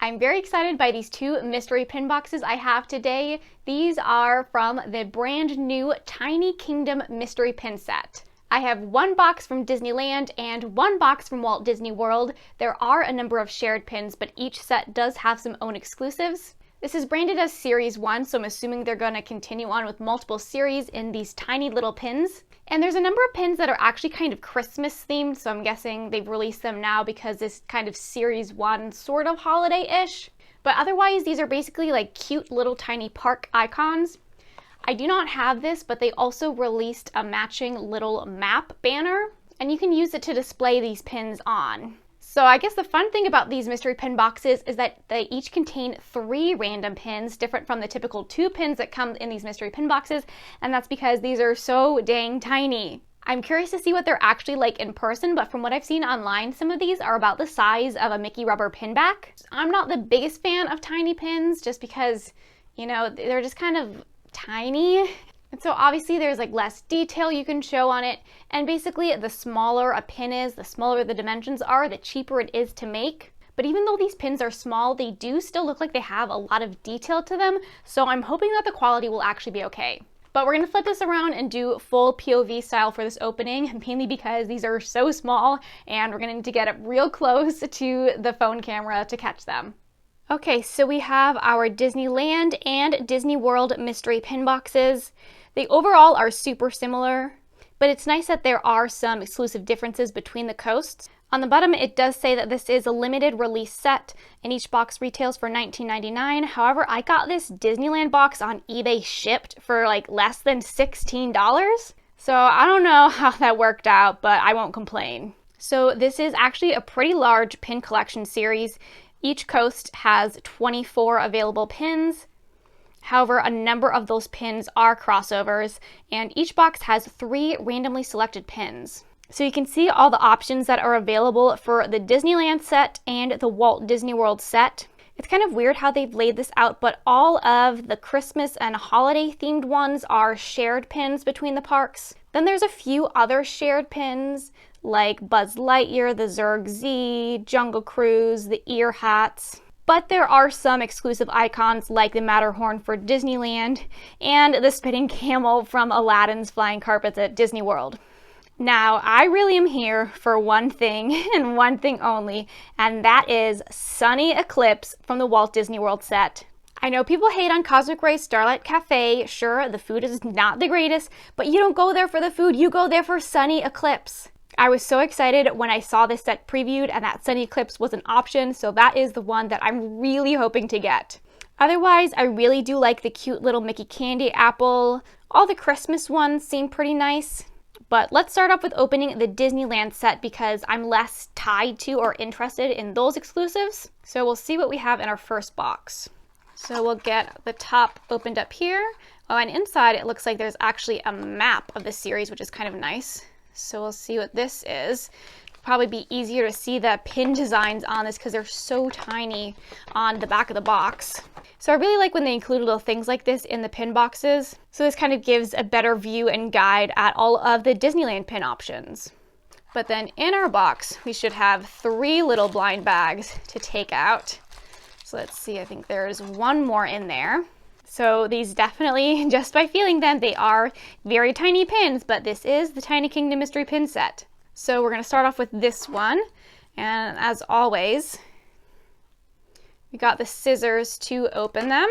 I'm very excited by these two mystery pin boxes I have today. These are from the brand new Tiny Kingdom mystery pin set. I have one box from Disneyland and one box from Walt Disney World. There are a number of shared pins, but each set does have some own exclusives. This is branded as Series 1, so I'm assuming they're going to continue on with multiple series in these tiny little pins. And there's a number of pins that are actually kind of Christmas themed, so I'm guessing they've released them now because this kind of Series 1 sort of holiday-ish. But otherwise, these are basically like cute little tiny park icons. I do not have this, but they also released a matching little map banner, and you can use it to display these pins on. So I guess the fun thing about these mystery pin boxes is that they each contain 3 random pins, different from the typical 2 pins that come in these mystery pin boxes, and that's because these are so dang tiny. I'm curious to see what they're actually like in person, but from what I've seen online, some of these are about the size of a Mickey rubber pin back. I'm not the biggest fan of tiny pins just because, you know, they're just kind of tiny. And so obviously there's like less detail you can show on it, and basically the smaller a pin is, the smaller the dimensions are, the cheaper it is to make. But even though these pins are small, they do still look like they have a lot of detail to them, so I'm hoping that the quality will actually be okay. But we're going to flip this around and do full POV style for this opening, mainly because these are so small and we're going to need to get up real close to the phone camera to catch them. Okay, so we have our Disneyland and Disney World mystery pin boxes. They overall are super similar, but it's nice that there are some exclusive differences between the coasts. On the bottom, it does say that this is a limited release set, and each box retails for $19.99. However, I got this Disneyland box on eBay shipped for like less than $16. So I don't know how that worked out, but I won't complain. So this is actually a pretty large pin collection series. Each coast has 24 available pins. However, a number of those pins are crossovers, and each box has 3 randomly selected pins. So you can see all the options that are available for the Disneyland set and the Walt Disney World set. It's kind of weird how they've laid this out, but all of the Christmas and holiday themed ones are shared pins between the parks. Then there's a few other shared pins like Buzz Lightyear, the Zurg Z, Jungle Cruise, the ear hats. But there are some exclusive icons like the Matterhorn for Disneyland and the spinning camel from Aladdin's Flying Carpets at Disney World. Now, I really am here for one thing and one thing only, and that is Sonny Eclipse from the Walt Disney World set. I know people hate on Cosmic Ray Starlight Cafe. Sure, the food is not the greatest, but you don't go there for the food, you go there for Sonny Eclipse. I was so excited when I saw this set previewed and that Sonny Eclipse was an option, so that is the one that I'm really hoping to get. Otherwise, I really do like the cute little Mickey candy apple. All the Christmas ones seem pretty nice. But let's start off with opening the Disneyland set because I'm less tied to or interested in those exclusives. So we'll see what we have in our first box. So we'll get the top opened up here. Oh, and inside it looks like there's actually a map of the series, which is kind of nice. So we'll see what this is. Probably be easier to see the pin designs on this because they're so tiny on the back of the box. So I really like when they include little things like this in the pin boxes. So this kind of gives a better view and guide at all of the Disneyland pin options. But then in our box, we should have 3 little blind bags to take out. So let's see, I think there's one more in there. So these definitely, just by feeling them, they are very tiny pins, but this is the Tiny Kingdom mystery pin set. So we're going to start off with this one, and as always, we got the scissors to open them.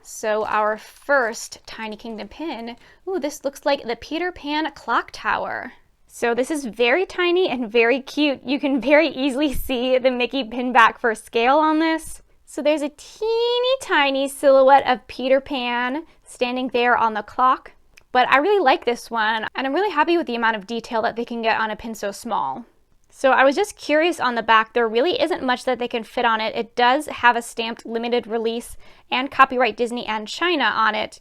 So our first Tiny Kingdom pin, ooh, this looks like the Peter Pan clock tower. So this is very tiny and very cute. You can very easily see the Mickey pin back for scale on this. So there's a teeny tiny silhouette of Peter Pan standing there on the clock. But I really like this one, and I'm really happy with the amount of detail that they can get on a pin so small. So I was just curious on the back, there really isn't much that they can fit on it. It does have a stamped limited release and copyright Disney and China on it,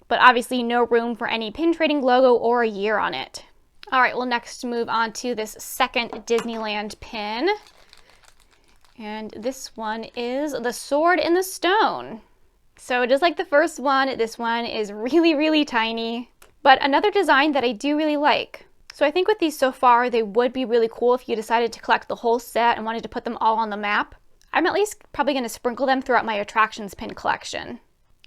but obviously no room for any pin trading logo or a year on it. All right, we'll next move on to this second Disneyland pin. And this one is the Sword in the Stone. So just like the first one, this one is really, really tiny, but another design that I do really like. So I think with these so far, they would be really cool if you decided to collect the whole set and wanted to put them all on the map. I'm at least probably going to sprinkle them throughout my attractions pin collection.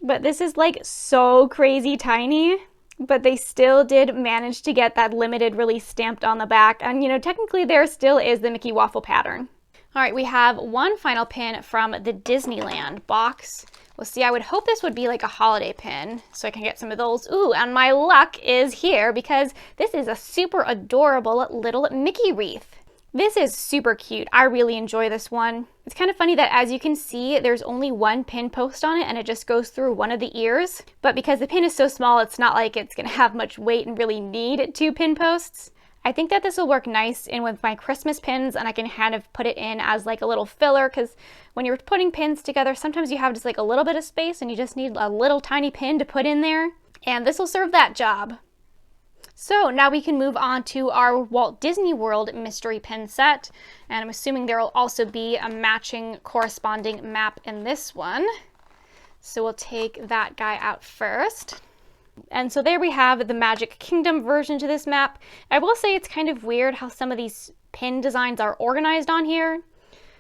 But this is like so crazy tiny, but they still did manage to get that limited release stamped on the back. And you know, technically there still is the Mickey waffle pattern. All right, we have one final pin from the Disneyland box. We'll see, I would hope this would be like a holiday pin so I can get some of those. Ooh, and my luck is here because this is a super adorable little Mickey wreath. This is super cute. I really enjoy this one. It's kind of funny that as you can see, there's only one pin post on it and it just goes through one of the ears. But because the pin is so small, it's not like it's gonna have much weight and really need 2 pin posts. I think that this will work nice in with my Christmas pins, and I can kind of put it in as like a little filler, because when you're putting pins together, sometimes you have just like a little bit of space and you just need a little tiny pin to put in there. And this will serve that job. So now we can move on to our Walt Disney World mystery pin set. And I'm assuming there will also be a matching corresponding map in this one. So we'll take that guy out first. And so there we have the Magic Kingdom version to this map. I will say it's kind of weird how some of these pin designs are organized on here,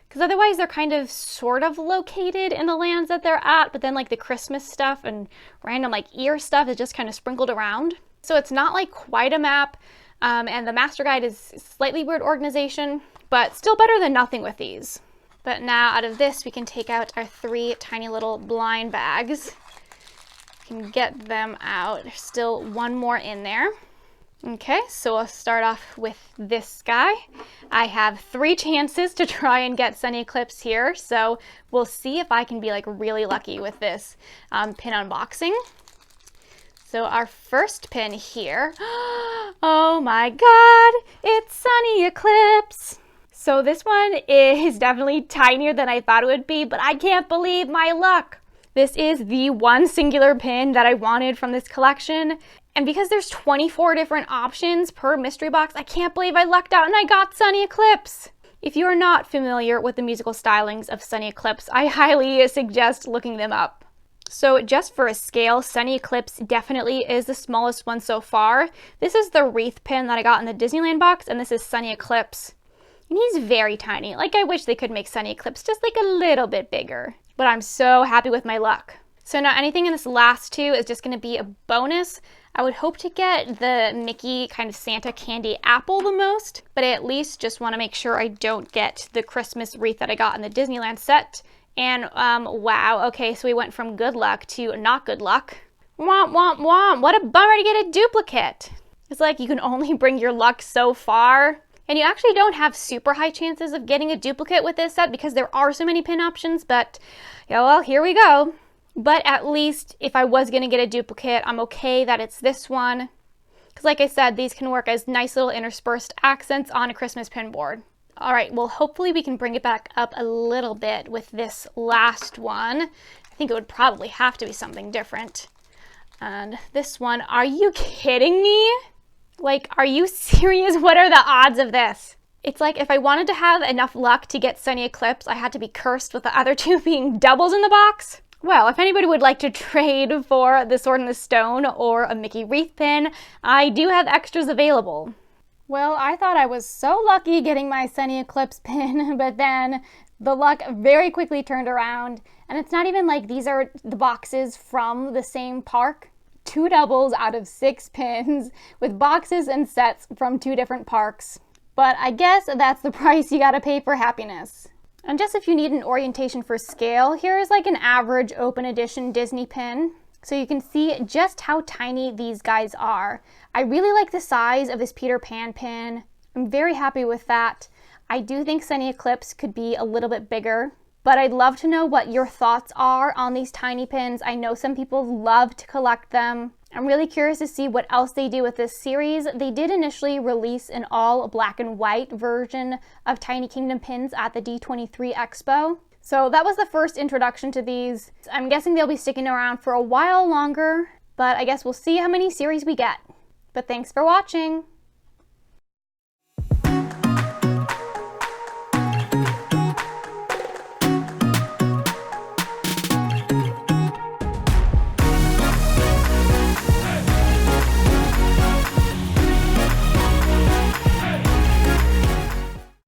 because otherwise they're kind of sort of located in the lands that they're at, but then like the Christmas stuff and random like ear stuff is just kind of sprinkled around. So it's not like quite a map, and the master guide is slightly weird organization, but still better than nothing with these. But now out of this, we can take out our 3 tiny little blind bags. We can get them out. There's still one more in there. Okay, so I'll start off with this guy. I have 3 chances to try and get Sonny Eclipse here, so we'll see if I can be like really lucky with this pin unboxing. So our first pin here, oh my god, it's Sonny Eclipse. So this one is definitely tinier than I thought it would be, but I can't believe my luck. This is the one singular pin that I wanted from this collection. And because there's 24 different options per mystery box, I can't believe I lucked out and I got Sonny Eclipse. If you are not familiar with the musical stylings of Sonny Eclipse, I highly suggest looking them up. So just for a scale, Sonny Eclipse definitely is the smallest one so far. This is the wreath pin that I got in the Disneyland box, and this is Sonny Eclipse. And he's very tiny. Like, I wish they could make Sonny Eclipse just like a little bit bigger. But I'm so happy with my luck. So now anything in this last 2 is just going to be a bonus. I would hope to get the Mickey kind of Santa candy apple the most, but I at least just want to make sure I don't get the Christmas wreath that I got in the Disneyland set. And wow, okay, so we went from good luck to not good luck. Womp, womp, womp. What a bummer to get a duplicate. It's like you can only bring your luck so far. And you actually don't have super high chances of getting a duplicate with this set because there are so many pin options, but yeah, well, here we go. But at least if I was going to get a duplicate, I'm okay that it's this one. Because like I said, these can work as nice little interspersed accents on a Christmas pin board. All right, well, hopefully we can bring it back up a little bit with this last one. I think it would probably have to be something different. And this one, are you kidding me? Like, are you serious? What are the odds of this? It's like if I wanted to have enough luck to get Sonny Eclipse, I had to be cursed with the other 2 being doubles in the box. Well, if anybody would like to trade for the Sword in the Stone or a Mickey wreath pin, I do have extras available. Well, I thought I was so lucky getting my Sonny Eclipse pin, but then the luck very quickly turned around. And it's not even like these are the boxes from the same park. 2 doubles out of 6 pins with boxes and sets from 2 different parks. But I guess that's the price you gotta pay for happiness. And just if you need an orientation for scale, here is like an average open edition Disney pin. So you can see just how tiny these guys are. I really like the size of this Peter Pan pin. I'm very happy with that. I do think Sonny Eclipse could be a little bit bigger, but I'd love to know what your thoughts are on these tiny pins. I know some people love to collect them. I'm really curious to see what else they do with this series. They did initially release an all black and white version of Tiny Kingdom pins at the D23 Expo. So that was the first introduction to these. I'm guessing they'll be sticking around for a while longer, but I guess we'll see how many series we get. But thanks for watching.